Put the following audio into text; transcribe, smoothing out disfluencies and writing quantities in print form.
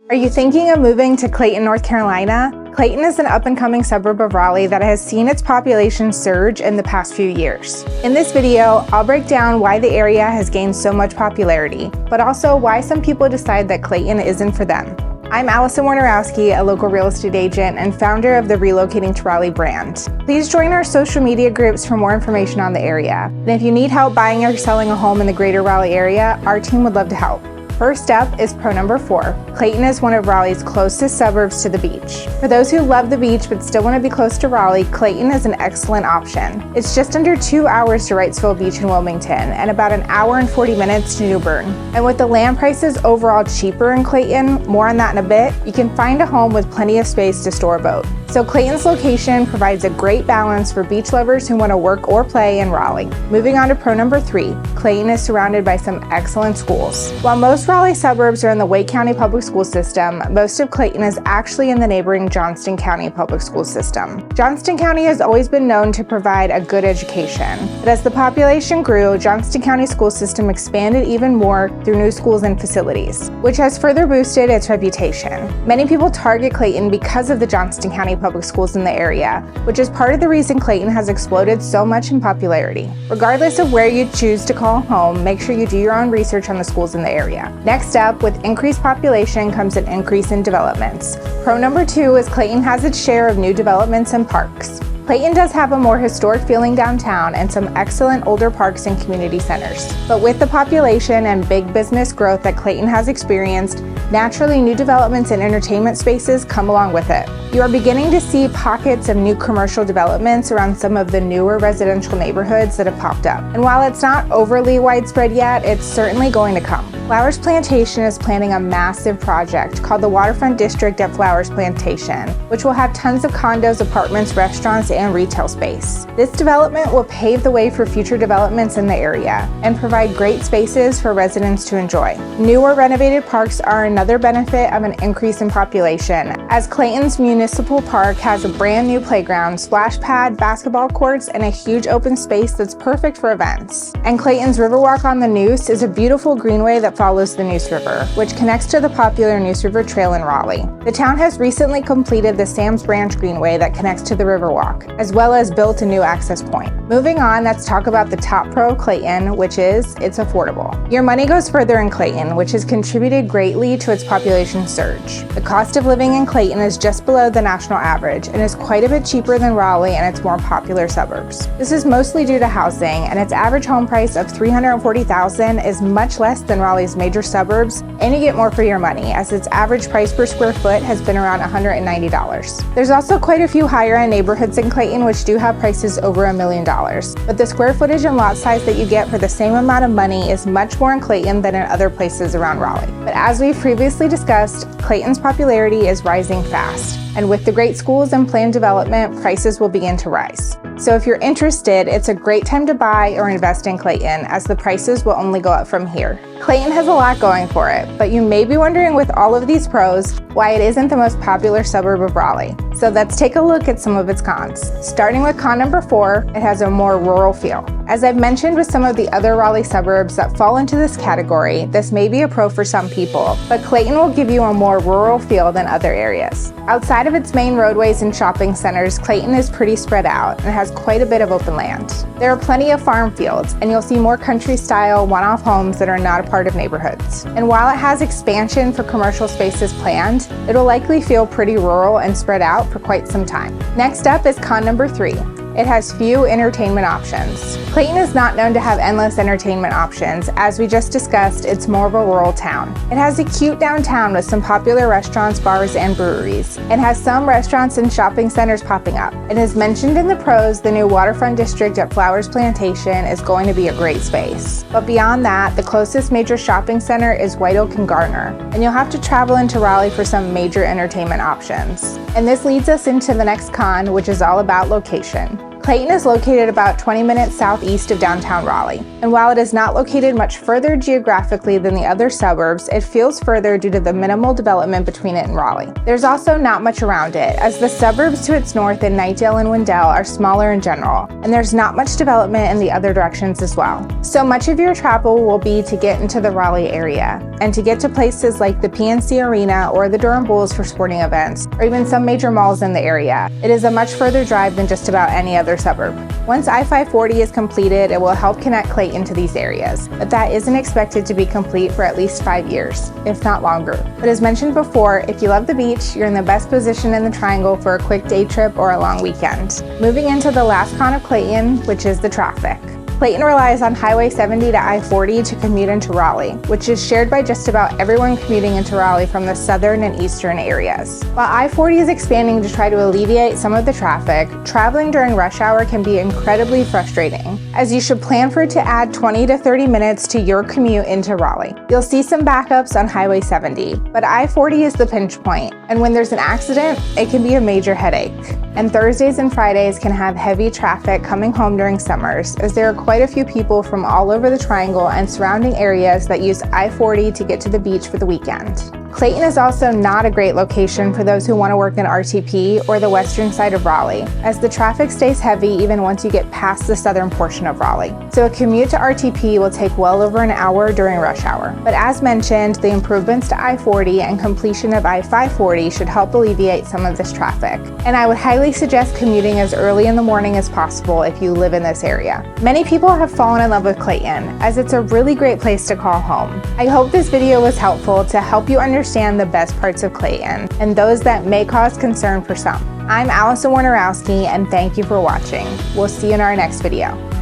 Are you thinking of moving to Clayton, North Carolina? Clayton is an up-and-coming suburb of Raleigh that has seen its population surge in the past few years. In this video, I'll break down why the area has gained so much popularity, but also why some people decide that Clayton isn't for them. I'm Alison Wojnarowski, a local real estate agent and founder of the Relocating to Raleigh brand. Please join our social media groups for more information on the area. And if you need help buying or selling a home in the greater Raleigh area, our team would love to help. First up is pro number 4. Clayton is one of Raleigh's closest suburbs to the beach. For those who love the beach but still want to be close to Raleigh, Clayton is an excellent option. It's just under 2 hours to Wrightsville Beach in Wilmington and about an hour and 40 minutes to New Bern. And with the land prices overall cheaper in Clayton, more on that in a bit, you can find a home with plenty of space to store a boat. So Clayton's location provides a great balance for beach lovers who want to work or play in Raleigh. Moving on to pro number 3, Clayton is surrounded by some excellent schools. While most Raleigh suburbs are in the Wake County Public School System, most of Clayton is actually in the neighboring Johnston County Public School System. Johnston County has always been known to provide a good education, but as the population grew, Johnston County School System expanded even more through new schools and facilities, which has further boosted its reputation. Many people target Clayton because of the Johnston County Public Schools in the area, which is part of the reason Clayton has exploded so much in popularity. Regardless of where you choose to call home, make sure you do your own research on the schools in the area. Next up, with increased population comes an increase in developments. Pro number 2 is Clayton has its share of new developments and parks. Clayton does have a more historic feeling downtown and some excellent older parks and community centers. But with the population and big business growth that Clayton has experienced, naturally new developments and entertainment spaces come along with it. You are beginning to see pockets of new commercial developments around some of the newer residential neighborhoods that have popped up. And while it's not overly widespread yet, it's certainly going to come. Flowers Plantation is planning a massive project called the Waterfront District at Flowers Plantation, which will have tons of condos, apartments, restaurants, and retail space. This development will pave the way for future developments in the area and provide great spaces for residents to enjoy. New or renovated parks are another benefit of an increase in population, as Clayton's Municipal Park has a brand new playground, splash pad, basketball courts, and a huge open space that's perfect for events. And Clayton's Riverwalk on the Neuse is a beautiful greenway that follows the Neuse River, which connects to the popular Neuse River Trail in Raleigh. The town has recently completed the Sam's Branch Greenway that connects to the Riverwalk, as well as built a new access point. Moving on, let's talk about the top pro of Clayton, which is it's affordable. Your money goes further in Clayton, which has contributed greatly to its population surge. The cost of living in Clayton is just below the national average and is quite a bit cheaper than Raleigh and its more popular suburbs. This is mostly due to housing, and its average home price of $340,000 is much less than Raleigh's major suburbs, and you get more for your money, as its average price per square foot has been around $190. There's also quite a few higher-end neighborhoods in Clayton which do have prices over $1 million, but the square footage and lot size that you get for the same amount of money is much more in Clayton than in other places around Raleigh. But as we've previously discussed, Clayton's popularity is rising fast, and with the great schools and planned development, prices will begin to rise. So if you're interested, it's a great time to buy or invest in Clayton, as the prices will only go up from here. Clayton has a lot going for it, but you may be wondering with all of these pros why it isn't the most popular suburb of Raleigh. So let's take a look at some of its cons. Starting with con number 4, it has a more rural feel. As I've mentioned with some of the other Raleigh suburbs that fall into this category, this may be a pro for some people, but Clayton will give you a more rural feel than other areas. Outside of its main roadways and shopping centers, Clayton is pretty spread out and has quite a bit of open land. There are plenty of farm fields, and you'll see more country-style, one-off homes that are not a part of neighborhoods. And while it has expansion for commercial spaces planned, it'll likely feel pretty rural and spread out for quite some time. Next up is con number 3. It has few entertainment options. Clayton is not known to have endless entertainment options. As we just discussed, it's more of a rural town. It has a cute downtown with some popular restaurants, bars, and breweries. It has some restaurants and shopping centers popping up. And as mentioned in the pros, the new Waterfront District at Flowers Plantation is going to be a great space. But beyond that, the closest major shopping center is White Oak and Garner, and you'll have to travel into Raleigh for some major entertainment options. And this leads us into the next con, which is all about location. Clayton is located about 20 minutes southeast of downtown Raleigh, and while it is not located much further geographically than the other suburbs, it feels further due to the minimal development between it and Raleigh. There's also not much around it, as the suburbs to its north in Knightdale and Wendell are smaller in general, and there's not much development in the other directions as well. So much of your travel will be to get into the Raleigh area, and to get to places like the PNC Arena or the Durham Bulls for sporting events, or even some major malls in the area. It is a much further drive than just about any other suburb. Once I-540 is completed, it will help connect Clayton to these areas, but that isn't expected to be complete for at least 5 years, if not longer. But as mentioned before, if you love the beach, you're in the best position in the Triangle for a quick day trip or a long weekend. Moving into the last con of Clayton, which is the traffic. Clayton relies on Highway 70 to I-40 to commute into Raleigh, which is shared by just about everyone commuting into Raleigh from the southern and eastern areas. While I-40 is expanding to try to alleviate some of the traffic, traveling during rush hour can be incredibly frustrating, as you should plan for it to add 20 to 30 minutes to your commute into Raleigh. You'll see some backups on Highway 70, but I-40 is the pinch point, and when there's an accident, it can be a major headache. And Thursdays and Fridays can have heavy traffic coming home during summers, as there are quite a few people from all over the Triangle and surrounding areas that use I-40 to get to the beach for the weekend. Clayton is also not a great location for those who want to work in RTP or the western side of Raleigh, as the traffic stays heavy even once you get past the southern portion of Raleigh. So a commute to RTP will take well over an hour during rush hour. But as mentioned, the improvements to I-40 and completion of I-540 should help alleviate some of this traffic. And I would highly suggest commuting as early in the morning as possible if you live in this area. Many people have fallen in love with Clayton, as it's a really great place to call home. I hope this video was helpful to help you understand the best parts of Clayton and those that may cause concern for some. I'm Alison Wojnarowski, and thank you for watching. We'll see you in our next video.